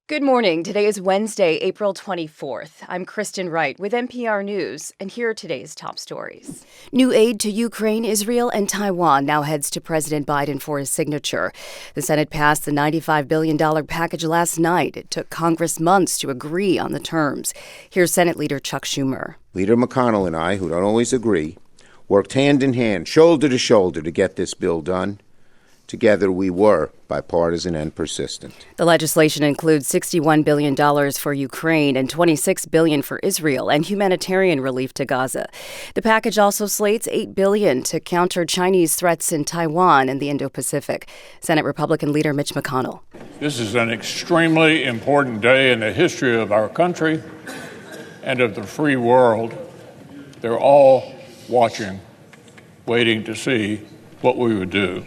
Good morning. Today is Wednesday, April 24th. I'm Kristen Wright with NPR News, and here are today's top stories. New aid to Ukraine, Israel, and Taiwan now heads to President Biden for his signature. The Senate passed the $95 billion package last night. It took Congress months to agree on the terms. Here's Senate Leader Chuck Schumer. Leader McConnell and I, who don't always agree, worked hand in hand, shoulder to shoulder to get this bill done. Together we were bipartisan and persistent. The legislation includes $61 billion for Ukraine and $26 billion for Israel and humanitarian relief to Gaza. The package also slates $8 billion to counter Chinese threats in Taiwan and the Indo-Pacific. Senate Republican leader Mitch McConnell. This is an extremely important day in the history of our country and of the free world. They're all watching, waiting to see what we would do.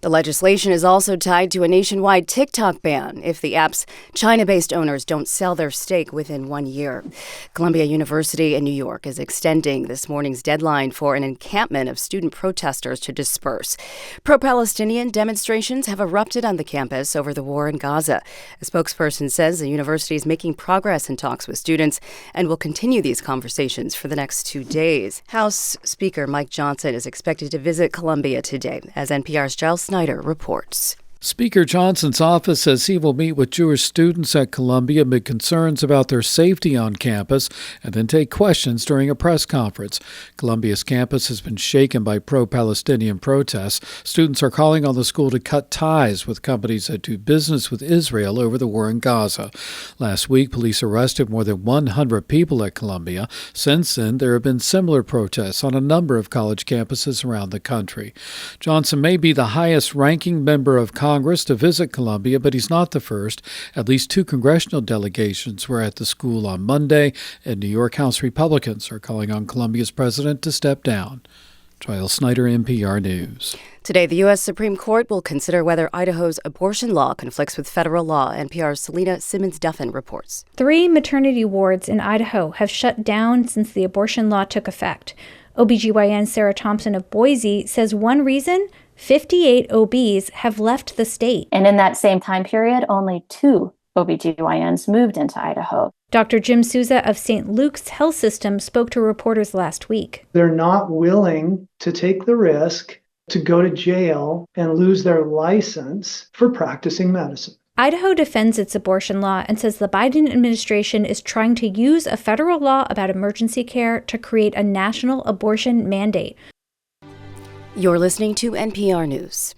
The legislation is also tied to a nationwide TikTok ban if the app's China-based owners don't sell their stake within 1 year. Columbia University in New York is extending this morning's deadline for an encampment of student protesters to disperse. Pro-Palestinian demonstrations have erupted on the campus over the war in Gaza. A spokesperson says the university is making progress in talks with students and will continue these conversations for the next 2 days. House Speaker Mike Johnson is expected to visit Columbia today, as NPR's Giles Snyder reports. Speaker Johnson's office says he will meet with Jewish students at Columbia amid concerns about their safety on campus and then take questions during a press conference. Columbia's campus has been shaken by pro-Palestinian protests. Students are calling on the school to cut ties with companies that do business with Israel over the war in Gaza. Last week, police arrested more than 100 people at Columbia. Since then, there have been similar protests on a number of college campuses around the country. Johnson may be the highest-ranking member of Congress to visit Columbia, but he's not the first. At least 2 congressional delegations were at the school on Monday, and New York House Republicans are calling on Columbia's president to step down. Giles Snyder, NPR News. Today, the U.S. Supreme Court will consider whether Idaho's abortion law conflicts with federal law. NPR's Selena Simmons-Duffin reports. 3 maternity wards in Idaho have shut down since the abortion law took effect. OBGYN Sarah Thompson of Boise says one reason: 58 OBs have left the state. And in that same time period, only 2 OBGYNs moved into Idaho. Dr. Jim Souza of St. Luke's Health System spoke to reporters last week. They're not willing to take the risk to go to jail and lose their license for practicing medicine. Idaho defends its abortion law and says the Biden administration is trying to use a federal law about emergency care to create a national abortion mandate. You're listening to NPR News.